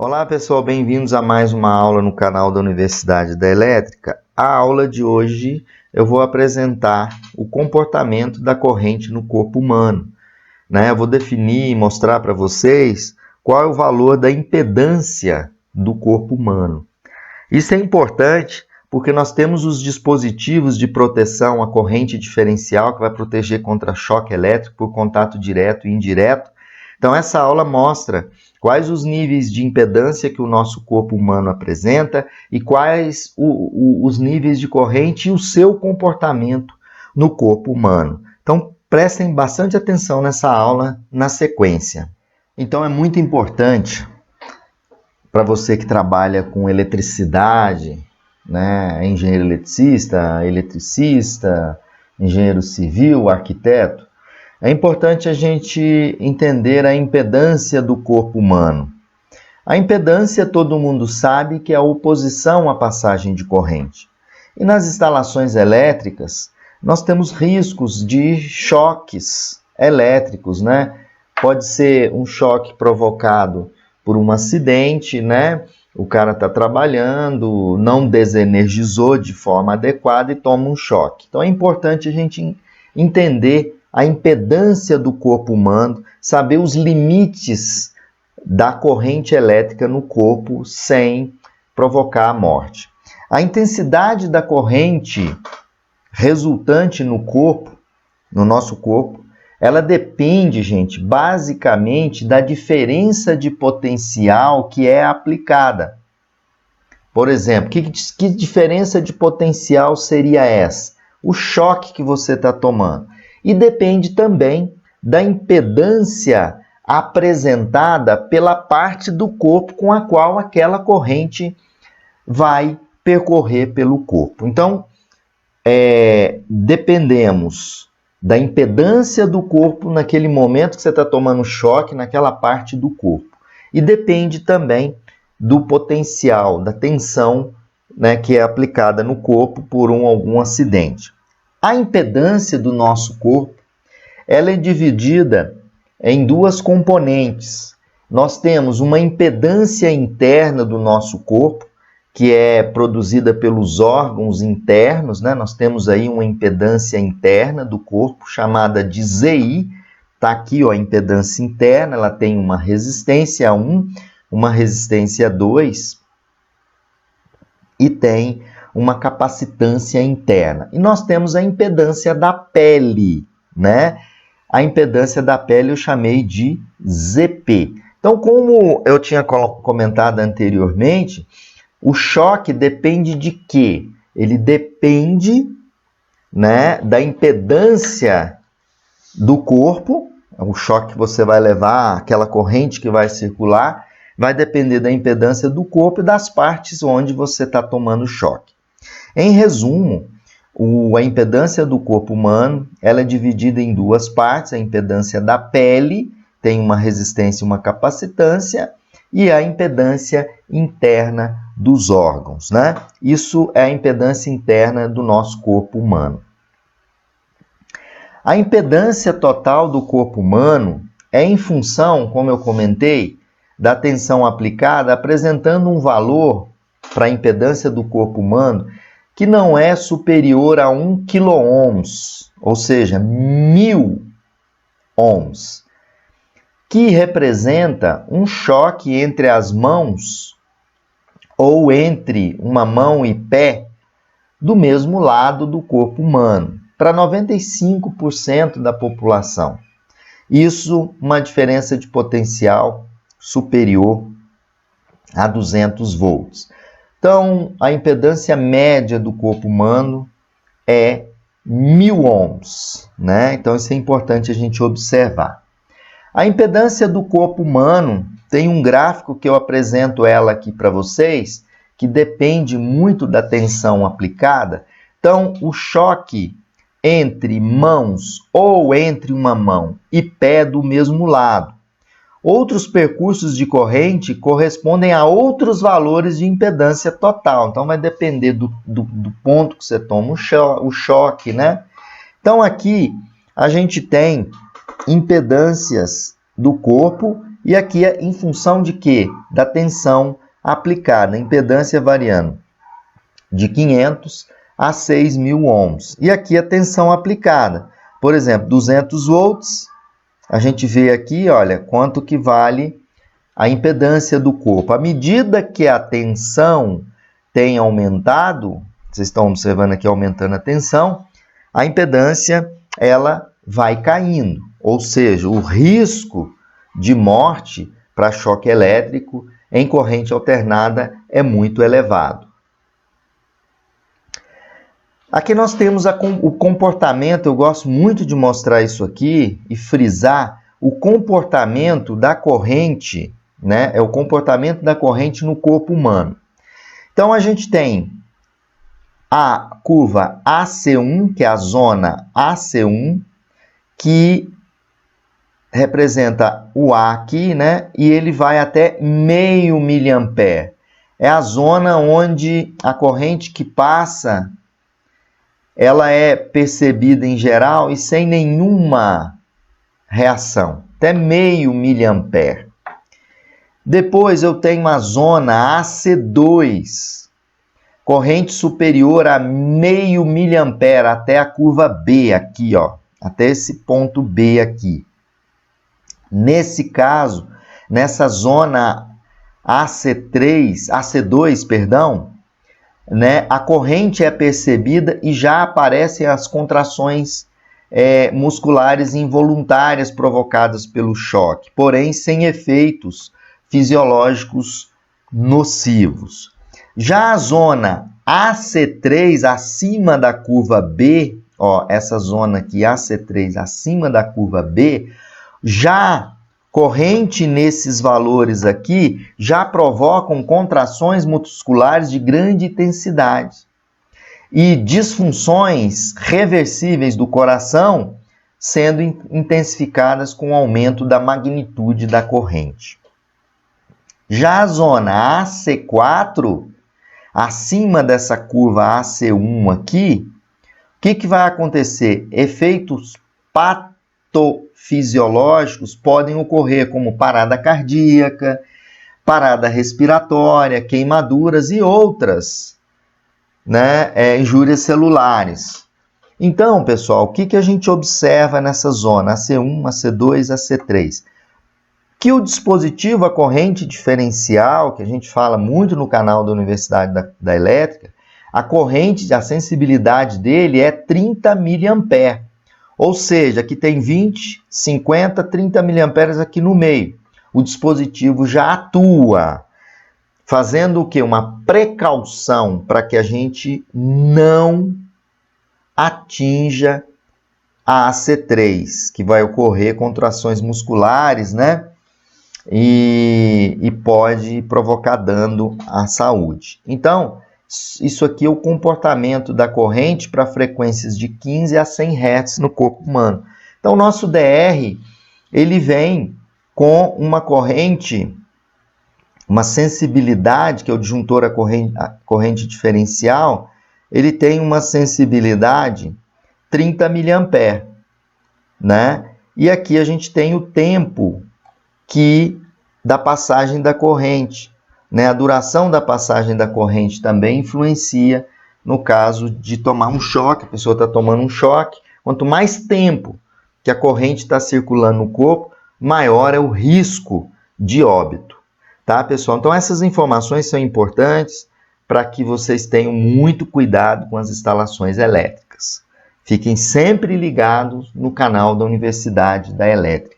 Olá pessoal, bem-vindos a mais uma aula no canal da Universidade da Elétrica. A aula de hoje eu vou apresentar o comportamento da corrente no corpo humano. Eu vou definir e mostrar para vocês qual é o valor da impedância do corpo humano. Isso é importante porque nós temos os dispositivos de proteção à corrente diferencial que vai proteger contra choque elétrico por contato direto e indireto. Então essa aula mostra quais os níveis de impedância que o nosso corpo humano apresenta e quais os níveis de corrente e o seu comportamento no corpo humano. Então, prestem bastante atenção nessa aula na sequência. Então, é muito importante para você que trabalha com eletricidade, engenheiro eletricista, engenheiro civil, arquiteto, é importante a gente entender a impedância do corpo humano. A impedância, todo mundo sabe que é a oposição à passagem de corrente. E nas instalações elétricas, nós temos riscos de choques elétricos, Pode ser um choque provocado por um acidente, O cara está trabalhando, não desenergizou de forma adequada e toma um choque. Então é importante a gente entender a impedância do corpo humano, saber os limites da corrente elétrica no corpo sem provocar a morte. A intensidade da corrente resultante no corpo, no nosso corpo, ela depende, gente, basicamente da diferença de potencial que é aplicada. Por exemplo, que diferença de potencial seria essa? O choque que você está tomando. E depende também da impedância apresentada pela parte do corpo com a qual aquela corrente vai percorrer pelo corpo. Então, dependemos da impedância do corpo naquele momento que você está tomando choque naquela parte do corpo. E depende também do potencial, da tensão que é aplicada no corpo por algum acidente. A impedância do nosso corpo, ela é dividida em duas componentes. Nós temos uma impedância interna do nosso corpo, que é produzida pelos órgãos internos, Nós temos aí uma impedância interna do corpo, chamada de ZI. Está aqui, a impedância interna, ela tem uma resistência 1, uma resistência 2 e tem uma capacitância interna. E nós temos a impedância da pele, A impedância da pele eu chamei de ZP. Então, como eu tinha comentado anteriormente, o choque depende de quê? Ele depende, da impedância do corpo. O choque que você vai levar, aquela corrente que vai circular, vai depender da impedância do corpo e das partes onde você está tomando choque. Em resumo, a impedância do corpo humano ela é dividida em duas partes. A impedância da pele tem uma resistência e uma capacitância, e a impedância interna dos órgãos. Isso é a impedância interna do nosso corpo humano. A impedância total do corpo humano é em função, como eu comentei, da tensão aplicada, apresentando um valor para a impedância do corpo humano que não é superior a 1 kΩ, ou seja, 1000 ohms, que representa um choque entre as mãos ou entre uma mão e pé do mesmo lado do corpo humano, para 95% da população. Isso, uma diferença de potencial superior a 200 volts. Então, a impedância média do corpo humano é 1000 ohms, Então, isso é importante a gente observar. A impedância do corpo humano tem um gráfico que eu apresento ela aqui para vocês, que depende muito da tensão aplicada. Então, o choque entre mãos ou entre uma mão e pé do mesmo lado. Outros percursos de corrente correspondem a outros valores de impedância total. Então, vai depender do ponto que você toma o choque, Então, aqui a gente tem impedâncias do corpo E aqui é em função de quê? Da tensão aplicada, a impedância variando de 500 a 6.000 ohms. E aqui a tensão aplicada. Por exemplo, 200 volts, a gente vê aqui, olha, quanto que vale a impedância do corpo. À medida que a tensão tem aumentado, vocês estão observando aqui aumentando a tensão, a impedância ela vai caindo. Ou seja, o risco de morte para choque elétrico em corrente alternada é muito elevado. Aqui nós temos o comportamento, eu gosto muito de mostrar isso aqui e frisar o comportamento da corrente, né? É o comportamento da corrente no corpo humano. Então a gente tem a curva AC1, que é a zona AC1, que representa o A aqui, né? E ele vai até meio miliampere. É a zona onde a corrente que passa, ela é percebida em geral e sem nenhuma reação, até meio miliampere. Depois eu tenho a zona AC2, corrente superior a meio miliampere, até a curva B aqui, ó, até esse ponto B aqui. Nesse caso, nessa zona AC2, perdão, né, a corrente é percebida e já aparecem as contrações musculares involuntárias provocadas pelo choque, porém sem efeitos fisiológicos nocivos. Já a zona AC3 acima da curva B, ó, essa zona aqui AC3 acima da curva B, já corrente nesses valores aqui já provocam contrações musculares de grande intensidade e disfunções reversíveis do coração sendo intensificadas com o aumento da magnitude da corrente. Já a zona AC4, acima dessa curva AC1 aqui, o que vai acontecer? Efeitos patofisiológicos podem ocorrer como parada cardíaca, parada respiratória, queimaduras e outras, né, injúrias celulares. Então, pessoal, o que a gente observa nessa zona, AC1, AC2, AC3? Que o dispositivo, a corrente diferencial, que a gente fala muito no canal da Universidade da Elétrica, a corrente, a sensibilidade dele é 30 miliampere. Ou seja, aqui tem 20, 50, 30 miliamperes aqui no meio. O dispositivo já atua, fazendo o quê? Uma precaução para que a gente não atinja a AC3, que vai ocorrer contrações musculares, né? E pode provocar dano à saúde. Então, isso aqui é o comportamento da corrente para frequências de 15 a 100 Hz no corpo humano. Então, o nosso DR, ele vem com uma corrente, uma sensibilidade, que é o disjuntor a corrente diferencial, ele tem uma sensibilidade 30 miliampere, né? E aqui a gente tem o tempo da passagem da corrente, né? A duração da passagem da corrente também influencia no caso de tomar um choque. A pessoa está tomando um choque. Quanto mais tempo que a corrente está circulando no corpo, maior é o risco de óbito. Tá, pessoal? Então, essas informações são importantes para que vocês tenham muito cuidado com as instalações elétricas. Fiquem sempre ligados no canal da Universidade da Elétrica.